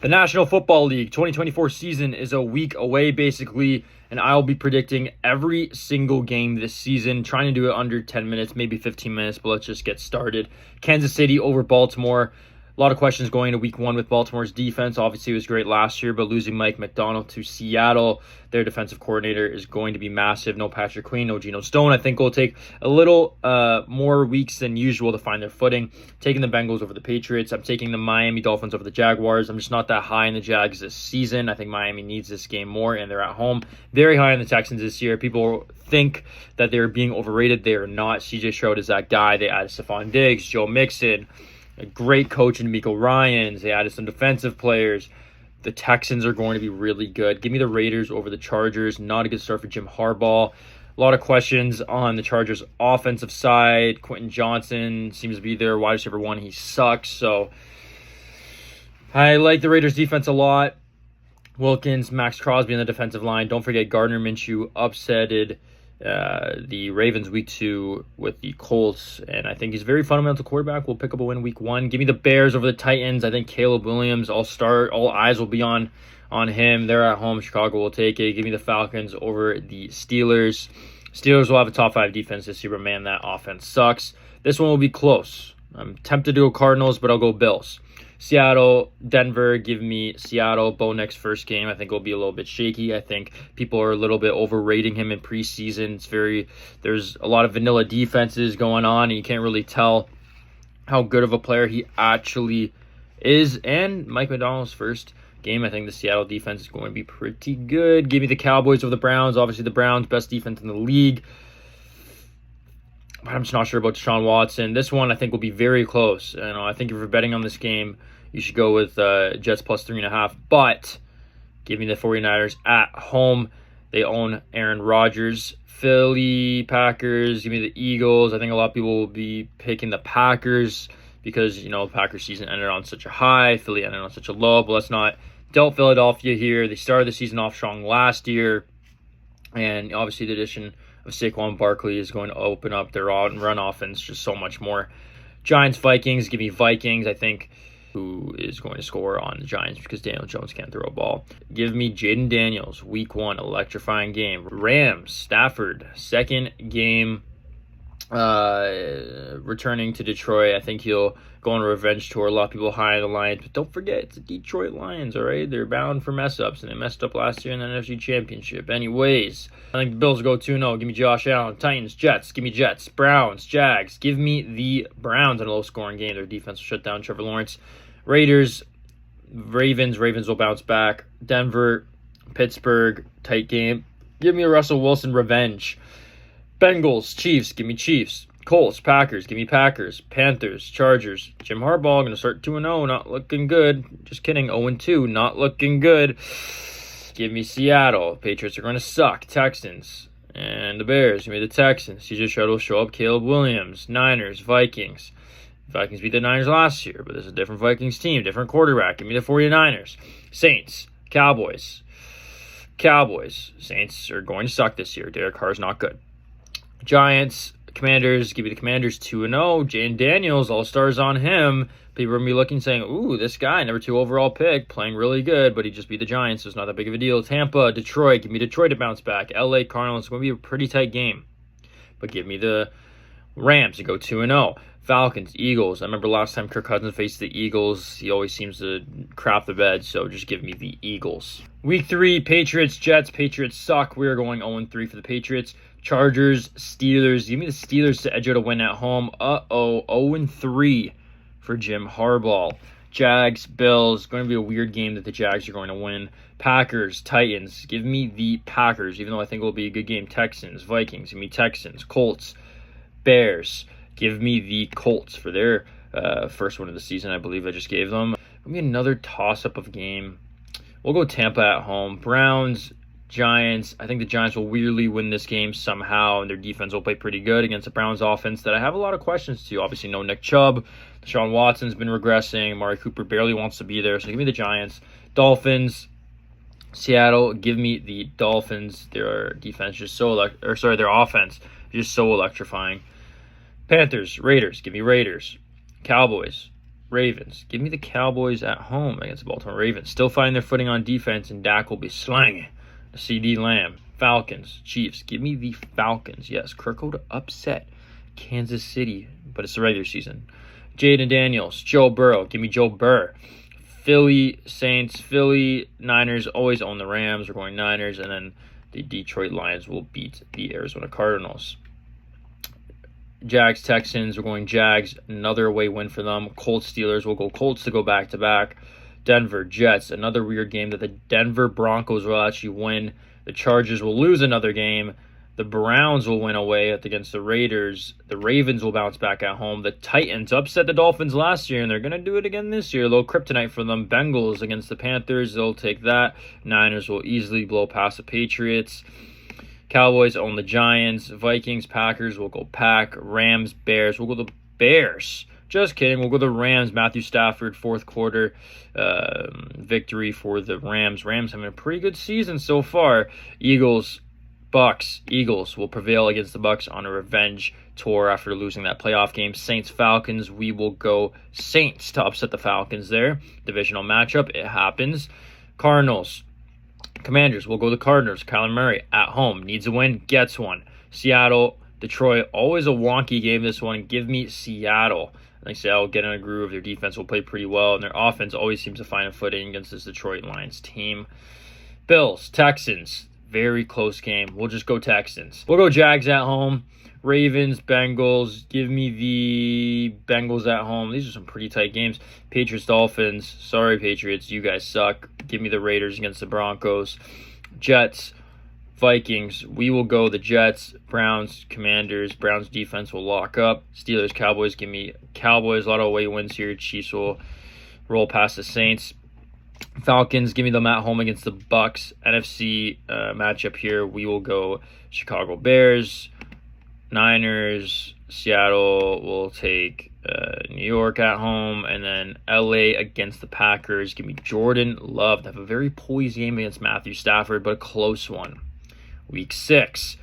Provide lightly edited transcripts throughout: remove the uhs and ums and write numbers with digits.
The National Football League 2024 season is a week away, basically, and I'll be predicting every single game this season, trying to do it under 10 minutes, maybe 15 minutes, but let's just get started. Kansas City over Baltimore. A lot of questions going into week one with Baltimore's defense. Obviously, it was great last year, but losing Mike Macdonald to Seattle, their defensive coordinator, is going to be massive. No Patrick Queen, no Geno Stone. I think it'll take a little more weeks than usual to find their footing. Taking the Bengals over the Patriots. I'm taking the Miami Dolphins over the Jaguars. I'm just not that high in the Jags this season. I think Miami needs this game more, and they're at home. Very high on the Texans this year. People think that they're being overrated. They are not. CJ Stroud is that guy. They added Stephon Diggs, Joe Mixon, a great coach in D'Amico Ryans. They added some defensive players. The Texans are going to be really good. Give me the Raiders over the Chargers. Not a good start for Jim Harbaugh. A lot of questions on the Chargers' offensive side. Quentin Johnson seems to be their wide receiver one. He sucks. So I like the Raiders' defense a lot. Wilkins, Max Crosby on the defensive line. Don't forget Gardner Minshew upsetted the Ravens week 2 with the Colts, and I think he's a very fundamental quarterback. We'll pick up a win week 1. Give me the Bears over the Titans. I think Caleb Williams, all eyes will be on him. They're at home. Chicago will take it. Give me the Falcons over the Steelers. Steelers will have a top 5 defense this year, but man, that offense sucks. This one will be close. I'm tempted to go Cardinals, but I'll go Bills. Seattle, Denver, give me Seattle. Bo Nix's first game, I think, will be a little bit shaky. I think people are a little bit overrating him in preseason. There's a lot of vanilla defenses going on, and you can't really tell how good of a player he actually is. And Mike Macdonald's first game, I think the Seattle defense is going to be pretty good. Give me the Cowboys over the Browns. Obviously, the Browns, best defense in the league. But I'm just not sure about Deshaun Watson. This one, I think, will be very close. I think if you're betting on this game, you should go with Jets plus 3.5. But give me the 49ers at home. They own Aaron Rodgers. Philly, Packers, give me the Eagles. I think a lot of people will be picking the Packers because, the Packers season ended on such a high. Philly ended on such a low. But let's not doubt Philadelphia here. They started the season off strong last year. And obviously the addition of Saquon Barkley is going to open up their run offense just so much more. Giants, Vikings, give me Vikings. I think who is going to score on the Giants because Daniel Jones can't throw a ball. Give me Jaden Daniels, week 1, electrifying game. Rams, Stafford, second game returning to Detroit. I think he'll go on a revenge tour. A lot of people high on the Lions, but don't forget, it's the Detroit Lions, all right? They're bound for mess-ups, and they messed up last year in the NFC Championship. Anyways, I think the Bills go 2-0. Give me Josh Allen. Titans, Jets. Give me Jets. Browns, Jags. Give me the Browns in a low-scoring game. Their defense will shut down Trevor Lawrence. Raiders, Ravens. Ravens will bounce back. Denver, Pittsburgh, tight game. Give me a Russell Wilson revenge. Bengals, Chiefs, give me Chiefs. Colts, Packers, give me Packers. Panthers, Chargers. Jim Harbaugh going to start 2-0, not looking good. Just kidding, 0-2, not looking good. Give me Seattle. Patriots are going to suck. Texans and the Bears, give me the Texans. CJ Stroud will show up. Caleb Williams. Niners, Vikings. Vikings beat the Niners last year, but there's a different Vikings team, different quarterback. Give me the 49ers. Saints, Cowboys. Saints are going to suck this year. Derek Carr's not good. Giants, Commanders, give me the Commanders 2-0. Jaden Daniels, all stars on him. People are going to be looking saying, ooh, this guy, number 2 overall pick, playing really good, but he just beat the Giants, so it's not that big of a deal. Tampa, Detroit, give me Detroit to bounce back. LA Cardinals, it's going to be a pretty tight game. But give me the Rams to go 2-0. Falcons, Eagles. I remember last time Kirk Cousins faced the Eagles, he always seems to crap the bed, so just give me the Eagles. Week 3, Patriots, Jets. Patriots suck. We are going 0-3 for the Patriots. Chargers, Steelers. Give me the Steelers to edge out a win at home. 0-3 for Jim Harbaugh. Jags, Bills. Going to be a weird game that the Jags are going to win. Packers, Titans. Give me the Packers, even though I think it will be a good game. Texans, Vikings. Give me Texans. Colts, Bears. Give me the Colts for their first win of the season, I believe I just gave them. Give me another toss-up of a game. We'll go Tampa at home. Browns, Giants. I think the Giants will weirdly win this game somehow, and their defense will play pretty good against the Browns offense that I have a lot of questions to. Obviously, no Nick Chubb. Deshaun Watson's been regressing. Amari Cooper barely wants to be there, so give me the Giants. Dolphins, Seattle. Give me the Dolphins. Their defense just their offense just so electrifying. Panthers, Raiders. Give me Raiders. Cowboys, Ravens. Give me the Cowboys at home against the Baltimore Ravens. Still finding their footing on defense, and Dak will be slanging the CD Lamb. Falcons, Chiefs. Give me the Falcons. Yes, Kirk to upset Kansas City, but it's the regular season. Jaden Daniels, Joe Burrow. Give me Joe Burr. Philly, Saints. Philly, Niners always own the Rams. We're going Niners, and then the Detroit Lions will beat the Arizona Cardinals. Jags, Texans. We're going Jags. Another away win for them. Colts, Steelers. We'll go Colts to go back-to-back. Denver, Jets. Another weird game that the Denver Broncos will actually win. The Chargers will lose another game. The Browns will win away against the Raiders. The Ravens will bounce back at home. The Titans upset the Dolphins last year, and they're going to do it again this year. A little kryptonite for them. Bengals against the Panthers. They'll take that. Niners will easily blow past the Patriots. Cowboys own the Giants. Vikings, Packers will go Pack. Rams, Bears. We'll go the Bears. Just kidding. We'll go the Rams. Matthew Stafford, fourth quarter victory for the Rams. Rams having a pretty good season so far. Eagles, Bucks. Eagles will prevail against the Bucks on a revenge tour after losing that playoff game. Saints, Falcons. We will go Saints to upset the Falcons there. Divisional matchup. It happens. Cardinals, Commanders. We'll go the Cardinals. Kyler Murray at home. Needs a win. Gets one. Seattle, Detroit. Always a wonky game, this one. Give me Seattle. I think Seattle will get in a groove. Their defense will play pretty well, and their offense always seems to find a footing against this Detroit Lions team. Bills, Texans. Very close game. We'll just go Texans. We'll go Jags at home. Ravens, Bengals. Give me the Bengals at home. These are some pretty tight games. Patriots, Dolphins. Sorry, Patriots. You guys suck. Give me the Raiders against the Broncos. Jets, Vikings. We will go the Jets. Browns, Commanders. Browns defense will lock up. Steelers, Cowboys. Give me Cowboys. A lot of away wins here. Chiefs will roll past the Saints. Falcons, give me them at home against the Bucks. NFC matchup here. We will go Chicago Bears. Niners, Seattle will take New York at home, and then LA against the Packers. Give me Jordan Love to have a very poised game against Matthew Stafford, but a close one. Week 6,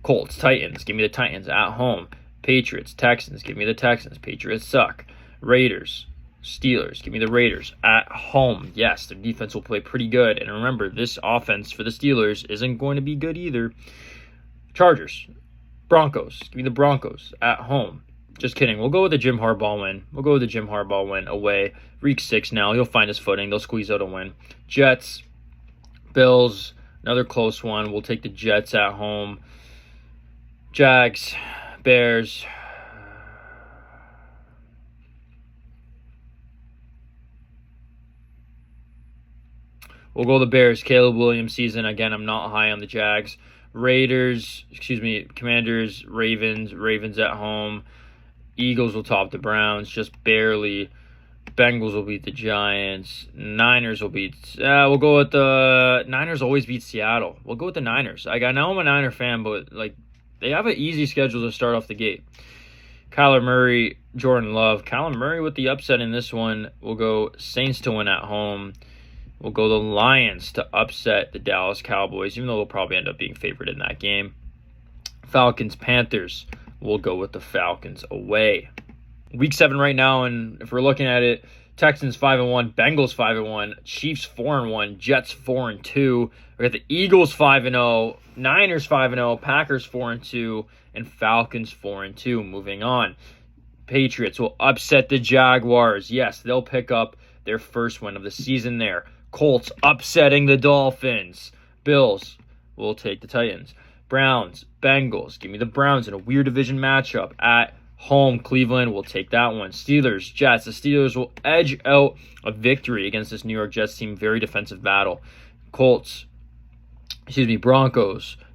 Colts, Titans. Give me the Titans at home. Patriots, Texans. Give me the Texans. Patriots suck. Raiders, Steelers. Give me the Raiders at home. Yes, their defense will play pretty good, and remember, this offense for the Steelers isn't going to be good either. Chargers, Broncos. Give me the Broncos at home. Just kidding. We'll go with the Jim Harbaugh win. We'll go with the Jim Harbaugh win away. Week 6 now. He'll find his footing. They'll squeeze out a win. Jets, Bills. Another close one. We'll take the Jets at home. Jags, Bears. We'll go the Bears. Caleb Williams season. Again, I'm not high on the Jags. Commanders, Ravens at home. Eagles will top the Browns, just barely. Bengals will beat the Giants. Niners will beat... we'll go with the... Niners always beat Seattle. We'll go with the Niners. I know I'm a Niner fan, but they have an easy schedule to start off the gate. Kyler Murray, Jordan Love. Kyler Murray with the upset in this one. We'll go Saints to win at home. We'll go the Lions to upset the Dallas Cowboys, even though they'll probably end up being favored in that game. Falcons, Panthers. We'll go with the Falcons away. Week 7 right now, and if we're looking at it, Texans 5-1, Bengals 5-1, Chiefs 4-1, Jets 4-2. We got the Eagles 5-0, Niners 5-0, Packers 4-2, and Falcons 4-2. Moving on. Patriots will upset the Jaguars. Yes, they'll pick up their first win of the season there. Colts upsetting the Dolphins. Bills will take the Titans. Browns, Bengals. Give me the Browns in a weird division matchup at home. Cleveland will take that one. Steelers, Jets. The Steelers will edge out a victory against this New York Jets team. Very defensive battle. Broncos,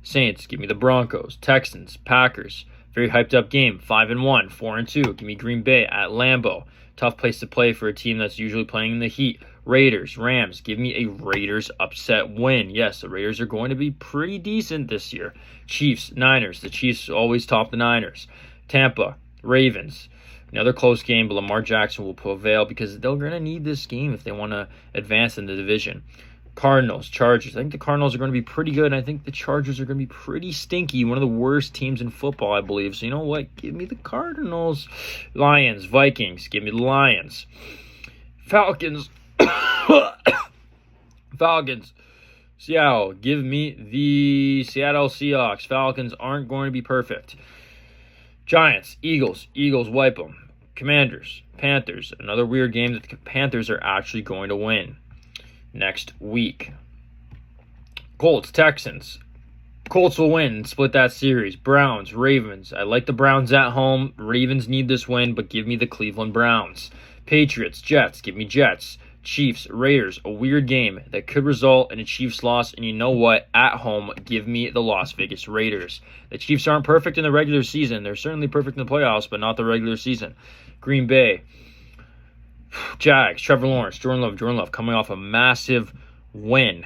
Saints. Give me the Broncos. Texans, Packers. Very hyped up game. 5-1, 4-2. Give me Green Bay at Lambeau. Tough place to play for a team that's usually playing in the heat. Raiders, Rams. Give me a Raiders upset win. Yes, the Raiders are going to be pretty decent this year. Chiefs, Niners. The Chiefs always top the Niners. Tampa, Ravens. Another close game, but Lamar Jackson will prevail because they're going to need this game if they want to advance in the division. Cardinals, Chargers. I think the Cardinals are going to be pretty good. And I think the Chargers are going to be pretty stinky. One of the worst teams in football, I believe. So you know what? Give me the Cardinals. Lions, Vikings. Give me the Lions. Falcons. Falcons. Seattle. Give me the Seattle Seahawks. Falcons aren't going to be perfect. Giants, Eagles. Eagles wipe them. Commanders, Panthers. Another weird game that the Panthers are actually going to win next week. Colts, Texans. Colts will win and split that series. Browns, Ravens. I like the Browns at home. Ravens need this win, but give me the Cleveland Browns. Patriots, Jets. Give me Jets. Chiefs, Raiders. A weird game that could result in a Chiefs loss. And you know what? At home, give me the Las Vegas Raiders. The Chiefs aren't perfect in the regular season. They're certainly perfect in the playoffs, but not the regular season. Green Bay. Jags, Trevor Lawrence, Jordan Love coming off a massive win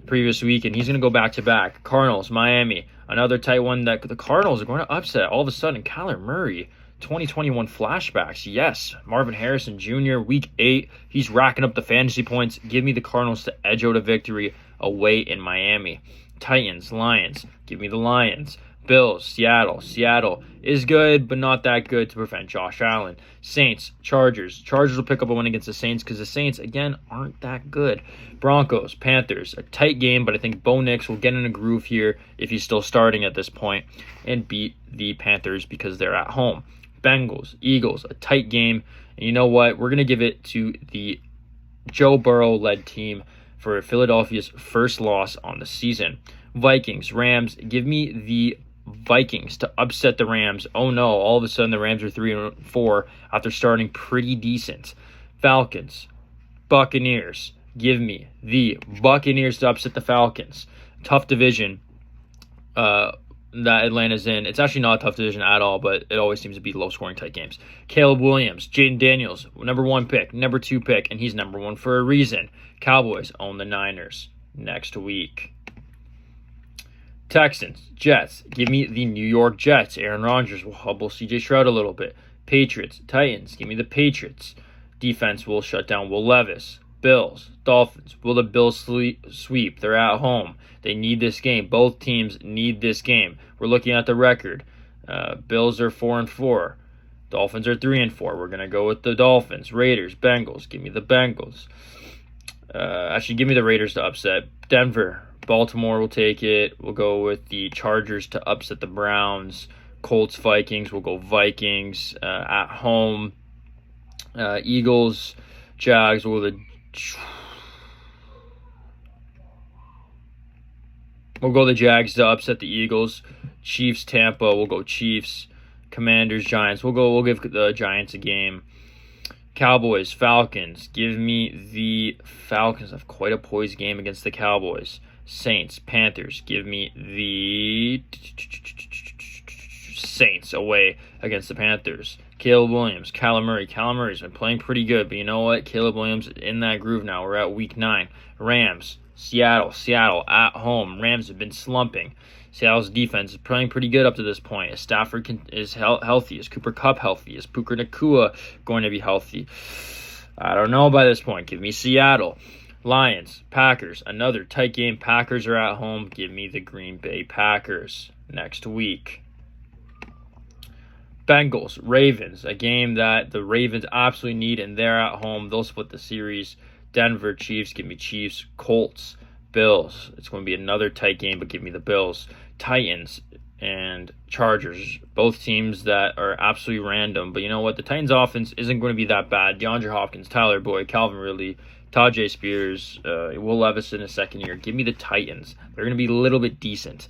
previous week, and he's going to go back-to-back. Cardinals, Miami, another tight one that the Cardinals are going to upset. All of a sudden, Kyler Murray, 2021 flashbacks. Yes, Marvin Harrison Jr., Week 8, he's racking up the fantasy points. Give me the Cardinals to edge out a victory away in Miami. Titans, Lions, give me the Lions. Bills, Seattle. Seattle is good, but not that good to prevent Josh Allen. Saints, Chargers. Chargers will pick up a win against the Saints because the Saints, again, aren't that good. Broncos, Panthers. A tight game, but I think Bo Nix will get in a groove here if he's still starting at this point and beat the Panthers because they're at home. Bengals, Eagles. A tight game. And you know what? We're going to give it to the Joe Burrow-led team for Philadelphia's first loss on the season. Vikings, Rams. Give me the Vikings to upset the Rams. Oh no, all of a sudden the Rams are 3-4 after starting pretty decent. Falcons, Buccaneers. Give me the Buccaneers to upset the Falcons. Tough division that Atlanta's in. It's actually not a tough division at all, but it always seems to be low-scoring tight games. Caleb Williams, Jaden Daniels, number 1 pick, number 2 pick, and he's number 1 for a reason. Cowboys own the Niners next week. Texans, Jets. Give me the New York Jets. Aaron Rodgers will hobble C.J. Stroud a little bit. Patriots, Titans. Give me the Patriots. Defense will shut down Will Levis. Bills, Dolphins. Will the Bills sweep? They're at home. They need this game. Both teams need this game. We're looking at the record. Bills are 4-4. Dolphins are 3-4. We're going to go with the Dolphins. Raiders, Bengals. Give me the Bengals. Actually, give me the Raiders to upset. Denver, Baltimore will take it. We'll go with the Chargers to upset the Browns. Colts, Vikings. We'll go Vikings at home. Eagles, Jags. We'll go the Jags to upset the Eagles. Chiefs, Tampa. We'll go Chiefs. Commanders, Giants. We'll give the Giants a game. Cowboys, Falcons. Give me the Falcons. Have quite a poised game against the Cowboys. Saints, Panthers. Give me the Saints away against the Panthers. Caleb Williams, Kyler Murray. Kyler Murray's been playing pretty good, but you know what? Caleb Williams in that groove now. We're at week 9. Rams, Seattle at home. Rams have been slumping. Seattle's defense is playing pretty good up to this point. Is Stafford is healthy? Is Cooper Kupp healthy? Is Puka Nacua going to be healthy? I don't know by this point. Give me Seattle. Lions, Packers, another tight game. Packers are at home. Give me the Green Bay Packers next week. Bengals, Ravens, a game that the Ravens absolutely need, and they're at home. They'll split the series. Denver, Chiefs, give me Chiefs. Colts, Bills. It's going to be another tight game, but give me the Bills. Titans and Chargers, both teams that are absolutely random. But you know what? The Titans' offense isn't going to be that bad. DeAndre Hopkins, Tyler Boyd, Calvin Ridley, Tajay Spears, Will Levis in his second year. Give me the Titans. They're going to be a little bit decent.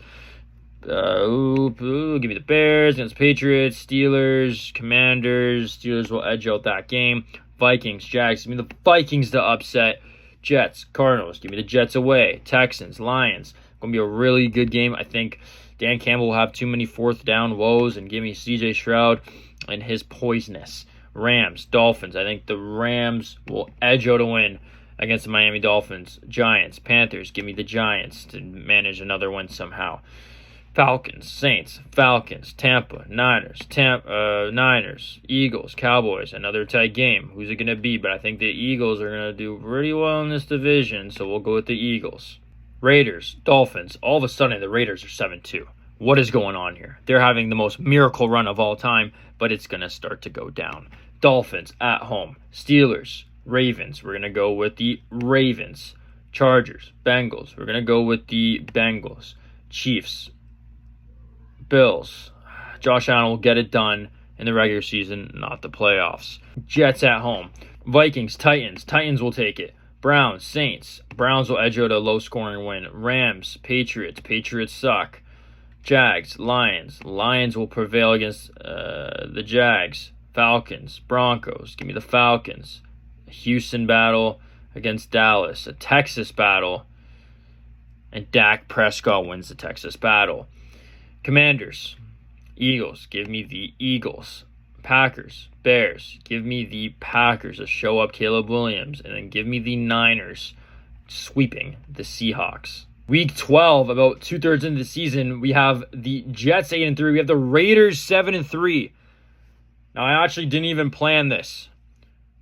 Give me the Bears against Patriots, Steelers, Commanders. Steelers will edge out that game. Vikings, Jags. Give me the Vikings to upset. Jets, Cardinals. Give me the Jets away. Texans, Lions. Going to be a really good game. I think Dan Campbell will have too many fourth down woes, and give me C.J. Stroud and his poisonous. Rams, Dolphins. I think the Rams will edge out a win against the Miami Dolphins. Giants, Panthers. Give me the Giants to manage another win somehow. Falcons, Saints, Falcons, Tampa, Niners, Niners, Eagles, Cowboys. Another tight game. Who's it going to be? But I think the Eagles are going to do pretty well in this division, so we'll go with the Eagles. Raiders, Dolphins. All of a sudden, the Raiders are 7-2. What is going on here? They're having the most miracle run of all time, but it's going to start to go down. Dolphins at home. Steelers, Ravens. We're going to go with the Ravens. Chargers, Bengals. We're going to go with the Bengals. Chiefs, Bills. Josh Allen will get it done in the regular season, not the playoffs. Jets at home. Vikings, Titans. Titans will take it. Browns, Saints. Browns will edge out a low-scoring win. Rams, Patriots. Patriots suck. Jags, Lions. Lions will prevail against the Jags. Falcons, Broncos. Give me the Falcons. A Houston battle against Dallas. A Texas battle. And Dak Prescott wins the Texas battle. Commanders, Eagles. Give me the Eagles. Packers, Bears. Give me the Packers to show up Caleb Williams. And then give me the Niners sweeping the Seahawks. Week 12, about 2/3 into the season, we have the Jets 8-3. We have the Raiders 7-3. Now, I actually didn't even plan this,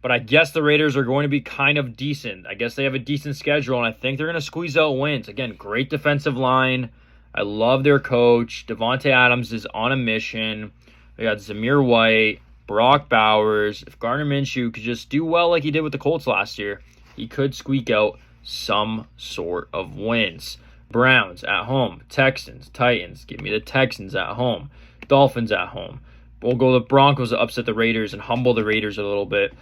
but I guess the Raiders are going to be kind of decent. I guess they have a decent schedule, and I think they're going to squeeze out wins. Again, great defensive line. I love their coach. Devontae Adams is on a mission. We got Zamir White, Brock Bowers. If Gardner Minshew could just do well like he did with the Colts last year, he could squeak out some sort of wins. Browns at home. Texans, Titans. Give me the Texans at home. Dolphins at home. We'll go the Broncos to upset the Raiders and humble the Raiders a little bit.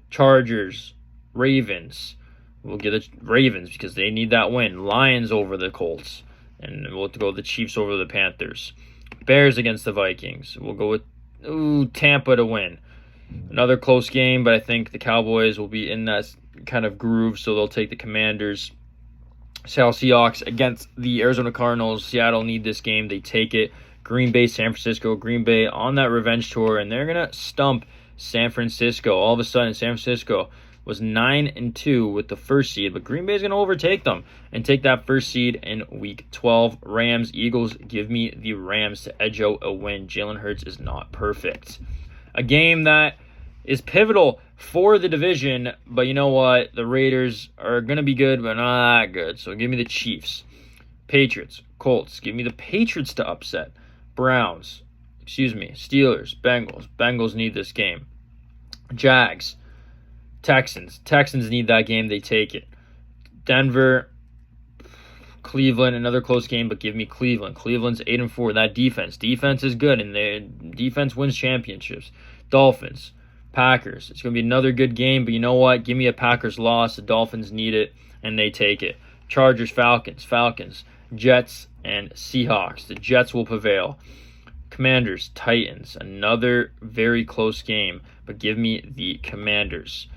Chargers, Ravens. We'll get the Ravens because they need that win. Lions over the Colts. And we'll go the Chiefs over the Panthers. Bears against the Vikings. We'll go with Tampa to win. Another close game, but I think the Cowboys will be in that kind of groove, so they'll take the Commanders. Seattle Seahawks against the Arizona Cardinals. Seattle need this game. They take it. Green Bay, San Francisco. Green Bay on that revenge tour, and they're going to stump San Francisco. All of a sudden, San Francisco was 9-2 with the first seed, but Green Bay is going to overtake them and take that first seed in Week 12. Rams, Eagles, give me the Rams to edge out a win. Jalen Hurts is not perfect. A game that is pivotal for the division, but you know what? The Raiders are going to be good, but not that good. So give me the Chiefs. Patriots, Colts, give me the Patriots to upset. Steelers, Bengals. Bengals need this game. Jags, Texans need that game. They take it. Denver, Cleveland, another close game, but give me Cleveland. Cleveland's 8-4. That defense is good, and their defense wins championships. Dolphins, Packers. It's going to be another good game, but you know what? Give me a Packers loss. The Dolphins need it, and they take it. Chargers, Falcons, Jets, and Seahawks. The Jets will prevail. Commanders, Titans. Another very close game, but give me the Commanders.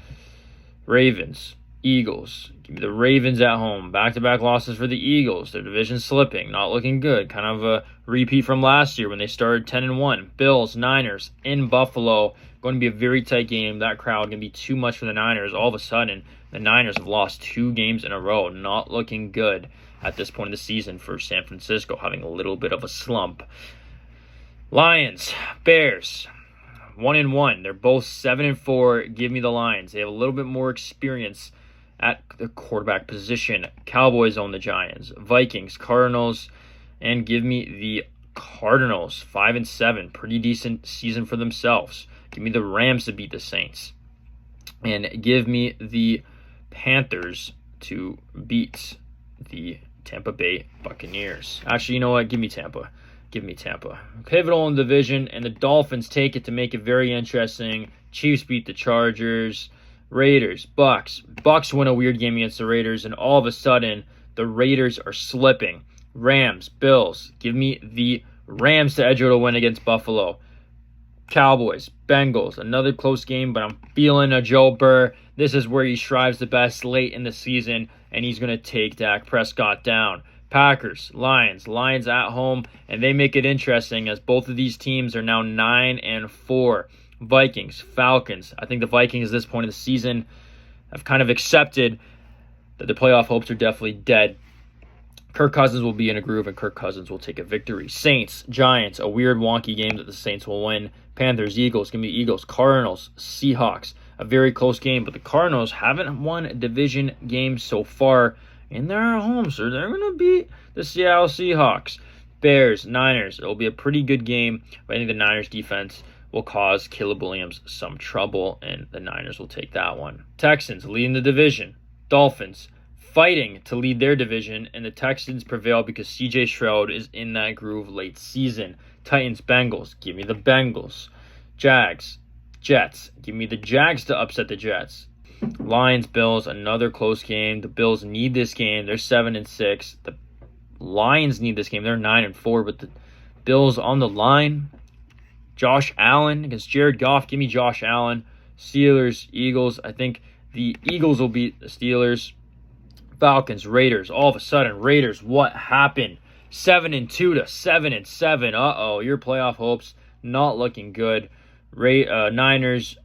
Ravens, Eagles. Give me the Ravens at home. Back-to-back losses for the Eagles. Their division slipping, not looking good. Kind of a repeat from last year when they started 10-1. Bills, Niners in Buffalo. Going to be a very tight game. That crowd going to be too much for the Niners. All of a sudden, the Niners have lost 2 games in a row. Not looking good at this point of the season for San Francisco, having a little bit of a slump. Lions, Bears. 1-1. They're both 7-4. Give me the Lions. They have a little bit more experience at the quarterback position. Cowboys own the Giants. Vikings, Cardinals, and give me the Cardinals. 5-7. Pretty decent season for themselves. Give me the Rams to beat the Saints. And give me the Panthers to beat the Tampa Bay Buccaneers. Actually, you know what? Give me Tampa. Pivotal in the division, and the Dolphins take it to make it very interesting. Chiefs beat the Chargers. Raiders, Bucks. Bucks win a weird game against the Raiders, and all of a sudden, the Raiders are slipping. Rams, Bills. Give me the Rams to edge out a win against Buffalo. Cowboys, Bengals. Another close game, but I'm feeling a Joe Burr. This is where he strives the best late in the season, and he's going to take Dak Prescott down. Packers, Lions at home, and they make it interesting as both of these teams are now 9-4. Vikings, Falcons. I think the Vikings at this point of the season have kind of accepted that the playoff hopes are definitely dead. Kirk Cousins will be in a groove, and Kirk Cousins will take a victory. Saints, Giants, a weird, wonky game that the Saints will win. Panthers, Eagles, give me Eagles. Cardinals, Seahawks, a very close game, but the Cardinals haven't won a division game so far in their home, so they're going to beat the Seattle Seahawks. Bears, Niners, it'll be a pretty good game, but I think the Niners defense will cause Caleb Williams some trouble, and the Niners will take that one. Texans, leading the division. Dolphins, fighting to lead their division, and the Texans prevail because CJ Stroud is in that groove late season. Titans, Bengals, give me the Bengals. Jags, Jets, give me the Jags to upset the Jets. Lions, Bills, another close game. The Bills need this game. They're 7-6. The Lions need this game. They're 9-4, but the Bills on the line. Josh Allen against Jared Goff. Give me Josh Allen. Steelers, Eagles. I think the Eagles will beat the Steelers. Falcons, Raiders. All of a sudden, Raiders, what happened? 7-2 to 7-7. Uh-oh, your playoff hopes not looking good. Niners,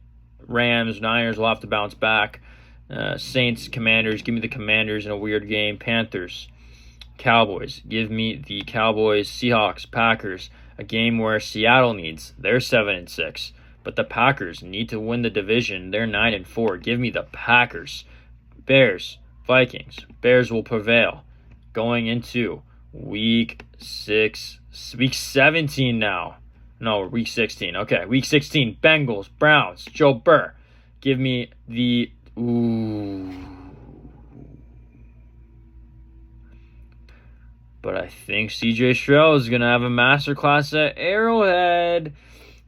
Rams. Niners will have to bounce back. Saints, Commanders. Give me the Commanders in a weird game. Panthers, Cowboys. Give me the Cowboys. Seahawks, Packers. A game where Seattle needs. They're 7-6. But the Packers need to win the division. They're 9-4. Give me the Packers. Bears, Vikings. Bears will prevail. Going into week 17 now. No, week 16. Okay, week 16. Bengals, Browns, Joe Burr. Give me the... But I think CJ Stroud is going to have a masterclass at Arrowhead.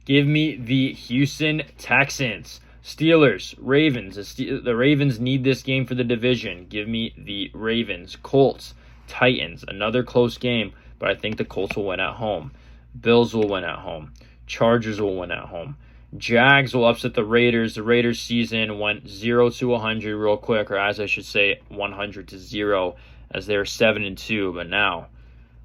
Give me the Houston Texans. Steelers, Ravens. The Ravens need this game for the division. Give me the Ravens. Colts, Titans. Another close game, but I think the Colts will win at home. Bills will win at home. Chargers will win at home. Jags will upset the Raiders. The Raiders season went 0-100 real quick, or as I should say, 100-0, as they were 7-2, but now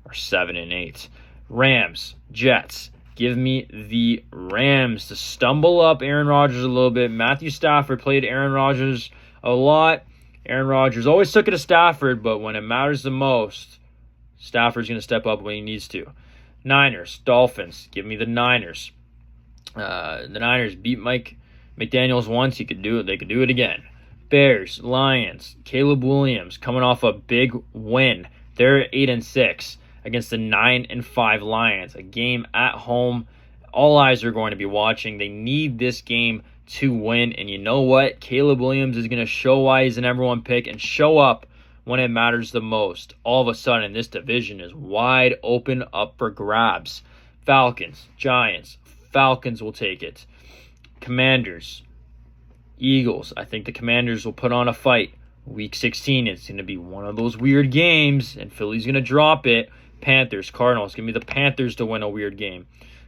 are 7-8. Rams, Jets. Give me the Rams to stumble up Aaron Rodgers a little bit. Matthew Stafford played Aaron Rodgers a lot. Aaron Rodgers always took it to Stafford, but when it matters the most, Stafford's going to step up when he needs to. Niners, Dolphins. Give me the Niners. The Niners beat Mike McDaniels once. He could do it. They could do it again. Bears, Lions. Caleb Williams coming off a big win. They're 8-6 against the 9-5 Lions. A game at home. All eyes are going to be watching. They need this game to win. And you know what? Caleb Williams is going to show why he's the number one pick and show up when it matters the most. All of a sudden, this division is wide open up for grabs. Falcons, Giants. Falcons will take it. Commanders, Eagles. I think the Commanders will put on a fight. Week 16, it's going to be one of those weird games, and Philly's going to drop it. Panthers, Cardinals. Give me the Panthers to win a weird game.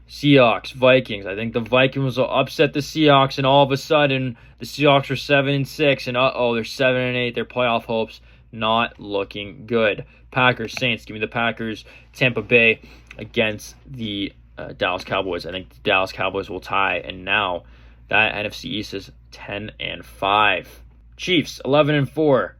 Seahawks, Vikings. I think the Vikings will upset the Seahawks, and all of a sudden, the Seahawks are 7-6, and they're 7-8. Their playoff hopes not looking good. Packers, Saints. Give me the Packers. Tampa Bay against the Dallas Cowboys. I think the Dallas Cowboys will tie, and now that NFC East is 10-5. Chiefs 11-4.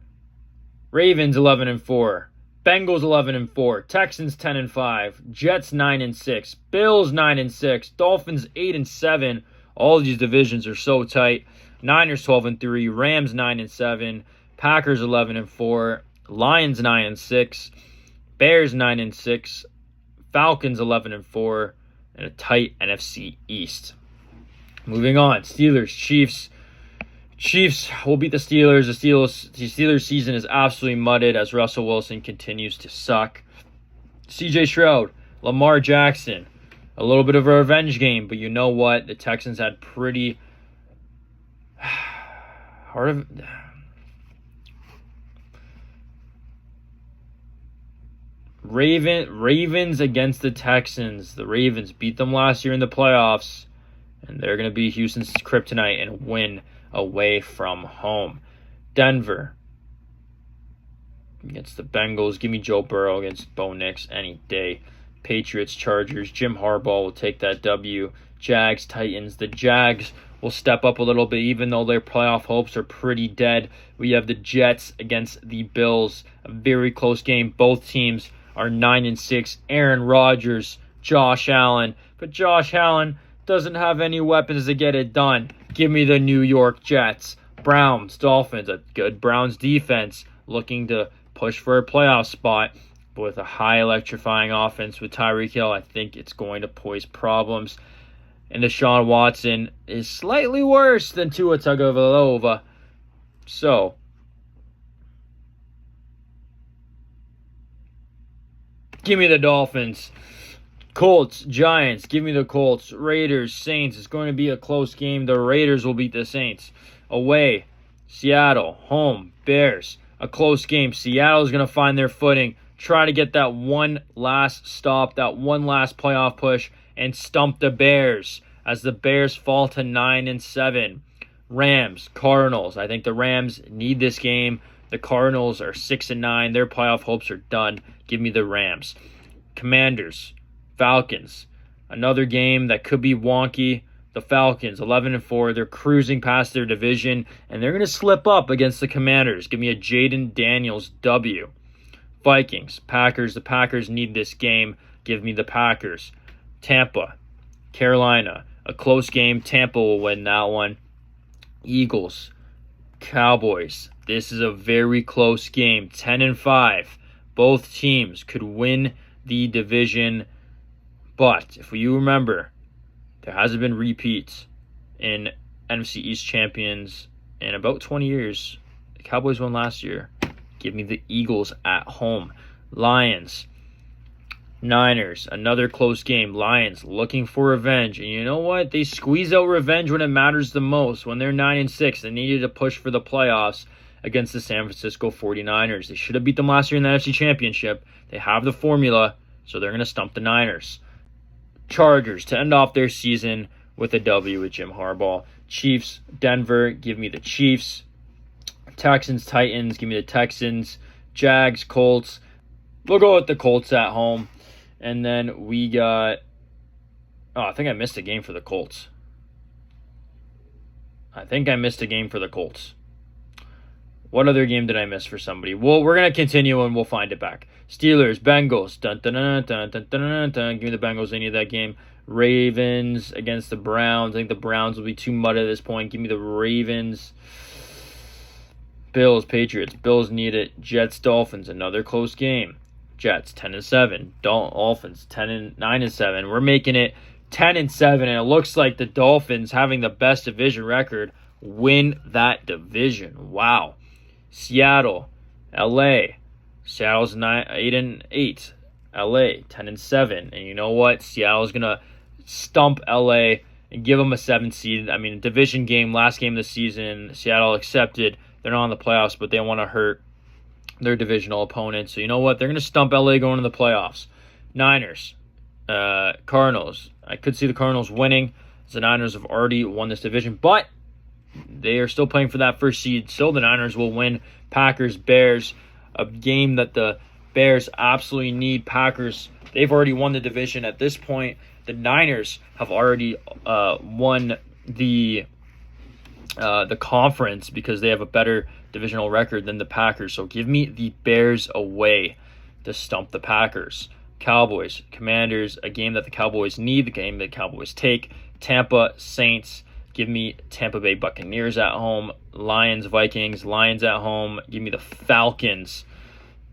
Ravens 11-4. Bengals 11-4. Texans 10-5. Jets 9-6. Bills 9-6. Dolphins 8-7. All of these divisions are so tight. Niners 12-3. Rams 9-7. Packers 11-4. Lions 9-6. Bears 9-6. Falcons 11-4. And a tight NFC East. Moving on, Steelers, Chiefs. Chiefs will beat the Steelers. The Steelers season is absolutely mudded as Russell Wilson continues to suck. CJ Stroud, Lamar Jackson, a little bit of a revenge game, but you know what? The Texans had pretty hard of Ravens against the Texans. The Ravens beat them last year in the playoffs, and they're going to be Houston's kryptonite and win away from home. Denver against the Bengals. Give me Joe Burrow against Bo Nix any day. Patriots, Chargers. Jim Harbaugh will take that W. Jags, Titans. The Jags will step up a little bit, even though their playoff hopes are pretty dead. We have the Jets against the Bills. A very close game. Both teams are 9-6. Aaron Rodgers, Josh Allen. But Josh Allen doesn't have any weapons to get it done. Give me the New York Jets. Browns, Dolphins, a good Browns defense looking to push for a playoff spot. But with a high electrifying offense with Tyreek Hill, I think it's going to pose problems. And Deshaun Watson is slightly worse than Tua Tagovailoa. So, give me the Dolphins. Colts, Giants, give me the Colts. Raiders, Saints, it's going to be a close game. The Raiders will beat the Saints. Away, Seattle. Home, Bears, a close game. Seattle's going to find their footing, try to get that one last stop, that one last playoff push, and stump the Bears as the Bears fall to 9-7. Rams, Cardinals. I think the Rams need this game. The Cardinals are 6-9. Their playoff hopes are done. Give me the Rams. Commanders, Falcons. Another game that could be wonky. The Falcons, 11-4. They're cruising past their division, and they're going to slip up against the Commanders. Give me a Jaden Daniels W. Vikings, Packers. The Packers need this game. Give me the Packers. Tampa, Carolina. A close game. Tampa will win that one. Eagles, Cowboys. This is a very close game. 10-5. Both teams could win the division. But if you remember, there hasn't been repeats in NFC East champions in about 20 years. The Cowboys won last year. Give me the Eagles at home. Lions, Niners, another close game. Lions looking for revenge. And you know what? They squeeze out revenge when it matters the most. When they're 9-6, they needed to push for the playoffs against the San Francisco 49ers. They should have beat them last year in the NFC Championship. They have the formula, so they're going to stump the Niners. Chargers to end off their season with a W with Jim Harbaugh. Chiefs, Denver, give me the Chiefs. Texans, Titans, give me the Texans. Jags, Colts. We'll go with the Colts at home. And then we got... Oh, I think I missed a game for the Colts. What other game did I miss for somebody? Well, we're going to continue and we'll find it back. Steelers, Bengals. Dun, dun, dun, dun, dun, dun, dun, dun. Give me the Bengals. They need that game. Ravens against the Browns. I think the Browns will be too mud at this point. Give me the Ravens. Bills, Patriots. Bills need it. Jets, Dolphins. Another close game. Jets 10-7. Dolphins 9-7. We're making it 10-7, and it looks like the Dolphins, having the best division record, win that division. Wow. Seattle, LA. Seattle's 8-8. LA 10-7. And you know what? Seattle's gonna stump LA and give them a 7 seed. I mean, division game, last game of the season. Seattle accepted. They're not in the playoffs, but they want to hurt their divisional opponent. So you know what? They're going to stump LA going to the playoffs. Niners, Cardinals. I could see the Cardinals winning. The Niners have already won this division, but they are still playing for that first seed. Still, the Niners will win. Packers, Bears, a game that the Bears absolutely need. Packers, they've already won the division at this point. The Niners have already won the conference because they have a better divisional record than the Packers. So give me the Bears away to stump the Packers. Cowboys, Commanders, a game that the Cowboys need, the game that the Cowboys take. Tampa, Saints, give me Tampa Bay Buccaneers at home. Lions, Vikings, Lions at home. Give me the Falcons,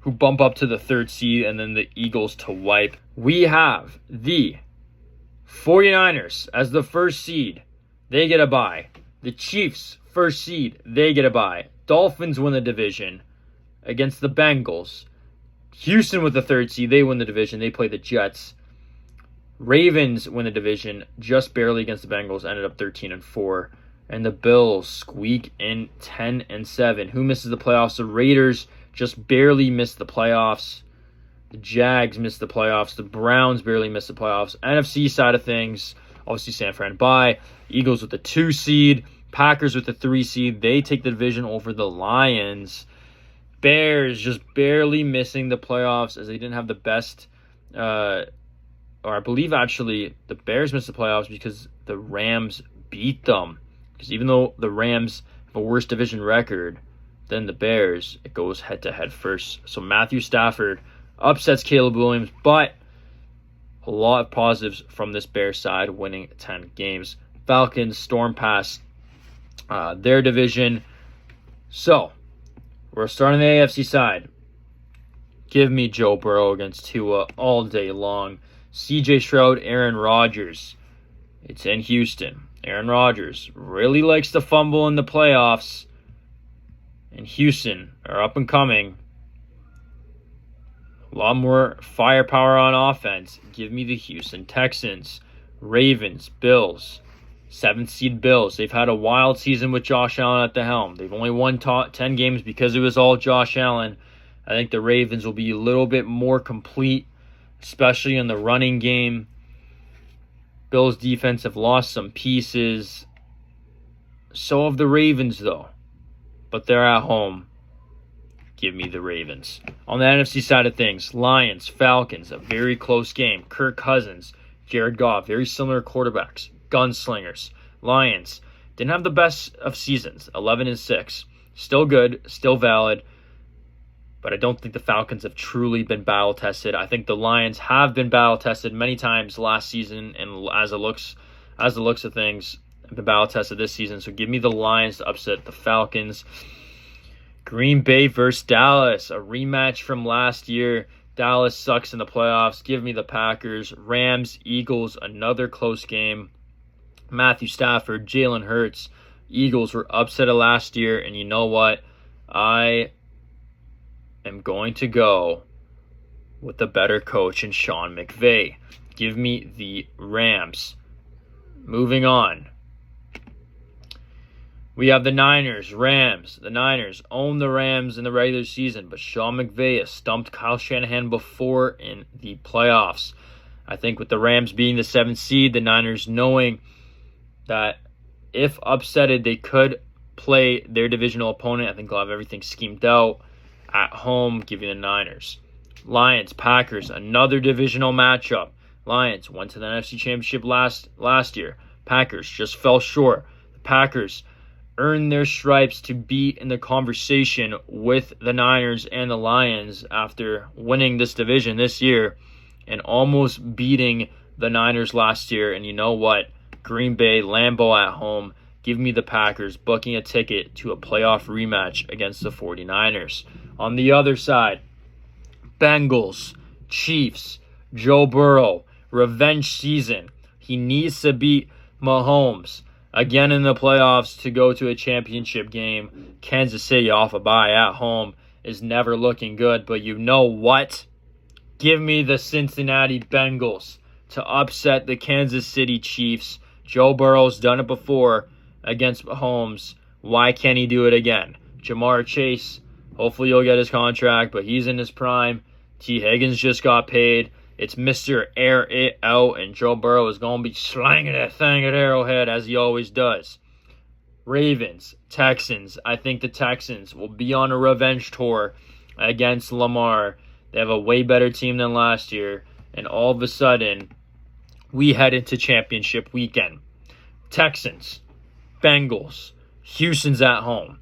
who bump up to the 3rd seed, and then the Eagles to wipe. We have the 49ers as the 1st seed. They get a bye. The Chiefs, 1st seed, they get a bye. Dolphins win the division against the Bengals. Houston with the 3rd seed, they win the division. They play the Jets. Ravens win the division just barely against the Bengals, ended up 13-4. And the Bills squeak in 10-7. Who misses the playoffs? The Raiders just barely missed the playoffs. The Jags missed the playoffs. The Browns barely missed the playoffs. NFC side of things, obviously San Fran bye. Eagles with the 2 seed. Packers with the 3 seed. They take the division over the Lions. Bears just barely missing the playoffs as they didn't have the best or I believe actually the Bears missed the playoffs because the Rams beat them. Because even though the Rams have a worse division record than the Bears, it goes head-to-head first. So Matthew Stafford upsets Caleb Williams, but a lot of positives from this Bears side, winning 10 games. Falcons storm past their division. So, we're starting the AFC side. Give me Joe Burrow against Tua all day long. CJ Stroud, Aaron Rodgers. It's in Houston. Aaron Rodgers really likes to fumble in the playoffs. And Houston are up and coming. A lot more firepower on offense. Give me the Houston Texans. Ravens, Bills. 7th seed Bills. They've had a wild season with Josh Allen at the helm. They've only won 10 games because it was all Josh Allen. I think the Ravens will be a little bit more complete, especially in the running game. Bills' defense have lost some pieces. So have the Ravens, though. But they're at home. Give me the Ravens. On the NFC side of things, Lions, Falcons, a very close game. Kirk Cousins, Jared Goff, very similar quarterbacks. Gunslingers. Lions didn't have the best of seasons, 11-6. Still good, still valid. But I don't think the Falcons have truly been battle-tested. I think the Lions have been battle-tested many times last season, and as the looks of things, have been battle-tested this season. So give me the Lions to upset the Falcons. Green Bay versus Dallas, a rematch from last year. Dallas sucks in the playoffs. Give me the Packers. Rams, Eagles, another close game. Matthew Stafford, Jalen Hurts. Eagles were upset last year, and you know what? I am going to go with the better coach in Sean McVay. Give me the Rams. Moving on. We have the Niners, Rams. The Niners own the Rams in the regular season, but Sean McVay has stumped Kyle Shanahan before in the playoffs. I think with the Rams being the 7th seed, the Niners knowing that if upsetted, they could play their divisional opponent. I think they'll have everything schemed out. At home, giving the Niners. Lions, Packers, another divisional matchup. Lions went to the NFC Championship last year. Packers just fell short. The Packers earned their stripes to be in the conversation with the Niners and the Lions after winning this division this year and almost beating the Niners last year. And you know what? Green Bay, Lambeau at home. Give me the Packers booking a ticket to a playoff rematch against the 49ers. On the other side, Bengals, Chiefs, Joe Burrow, revenge season. He needs to beat Mahomes again in the playoffs to go to a championship game. Kansas City off a bye at home is never looking good. But you know what? Give me the Cincinnati Bengals to upset the Kansas City Chiefs. Joe Burrow's done it before against Mahomes. Why can't he do it again? Jamar Chase, hopefully he'll get his contract, but he's in his prime. T. Higgins just got paid. It's Mr. Air It Out, and Joe Burrow is going to be slanging that thing at Arrowhead as he always does. Ravens, Texans. I think the Texans will be on a revenge tour against Lamar. They have a way better team than last year, and all of a sudden, we head into championship weekend. Texans, Bengals, Houston's at home.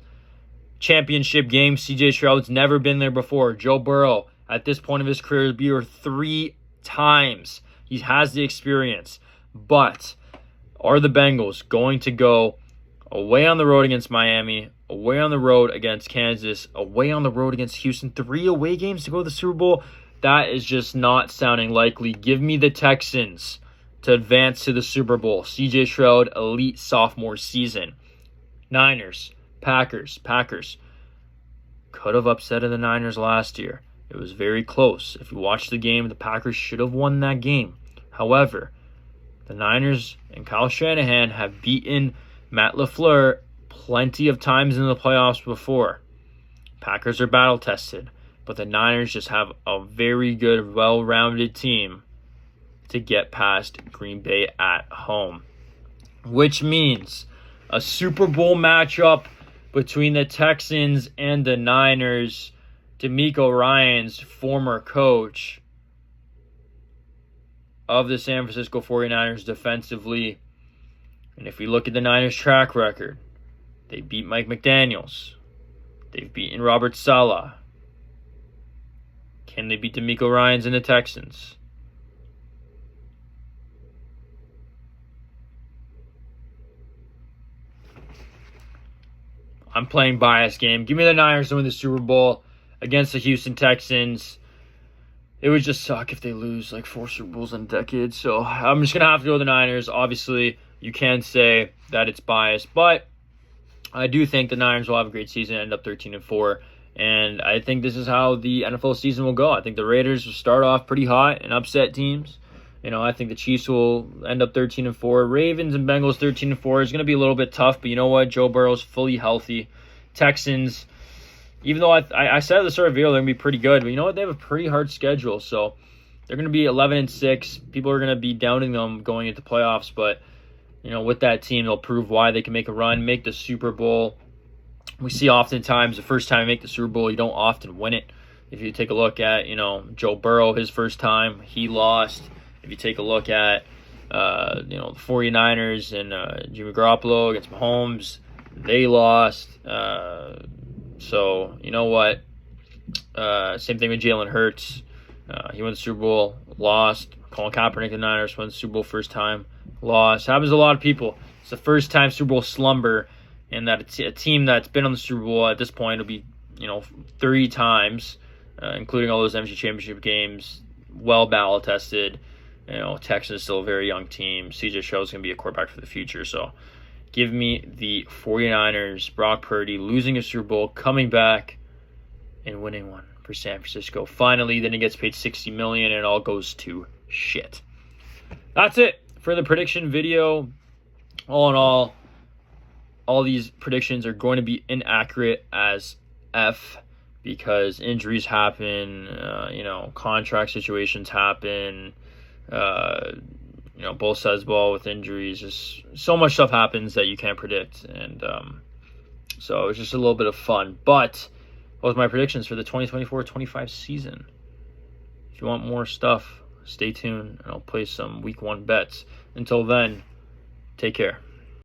Championship game, CJ Stroud's never been there before. Joe Burrow, at this point of his career, will be here 3 times. He has the experience. But are the Bengals going to go away on the road against Miami, away on the road against Kansas, away on the road against Houston? 3 away games to go to the Super Bowl? That is just not sounding likely. Give me the Texans to advance to the Super Bowl. CJ Stroud, elite sophomore season. Niners, Packers could have upset the Niners last year. It was very close. If you watch the game, the Packers should have won that game. However, the Niners and Kyle Shanahan have beaten Matt LaFleur plenty of times in the playoffs before. Packers are battle-tested, but the Niners just have a very good, well-rounded team to get past Green Bay at home. Which means a Super Bowl matchup between the Texans and the Niners. DeMeco Ryans, former coach of the San Francisco 49ers defensively. And if we look at the Niners' track record, they beat Mike McDaniels. They've beaten Robert Saleh. Can they beat DeMeco Ryans and the Texans? I'm playing bias game. Give me the Niners to win the Super Bowl against the Houston Texans. It would just suck if they lose like 4 Super Bowls in a decade. So I'm just going to have to go with the Niners. Obviously, you can say that it's biased, but I do think the Niners will have a great season, end up 13-4. And I think this is how the NFL season will go. I think the Raiders will start off pretty hot and upset teams. I think the Chiefs will end up 13-4. Ravens and Bengals 13-4 is going to be a little bit tough, but you know what? Joe Burrow's fully healthy. Texans, even though I said at the start of the video they're going to be pretty good, but you know what? They have a pretty hard schedule, so they're going to be 11-6. People are going to be doubting them going into playoffs, but with that team, they'll prove why they can make a run, make the Super Bowl. We see oftentimes the first time you make the Super Bowl, you don't often win it. If you take a look at, Joe Burrow, his first time, he lost. If you take a look at, the 49ers and Jimmy Garoppolo against Mahomes, they lost. So, you know what? Same thing with Jalen Hurts. He won the Super Bowl, lost. Colin Kaepernick, the Niners, won the Super Bowl first time, lost. Happens to a lot of people. It's the first time Super Bowl slumber, and that it's a team that's been on the Super Bowl at this point will be, 3 times, including all those NFC Championship games, well battle tested. Texans is still a very young team. CJ Stroud's going to be a quarterback for the future. So give me the 49ers, Brock Purdy losing a Super Bowl, coming back, and winning one for San Francisco. Finally, then he gets paid $60 million, and it all goes to shit. That's it for the prediction video. All in all these predictions are going to be inaccurate as F because injuries happen, contract situations happen. Both sides of the ball with injuries. Just so much stuff happens that you can't predict. And so it's just a little bit of fun. But those are my predictions for the 2024-25 season. If you want more stuff, stay tuned and I'll play some week 1 bets. Until then, take care.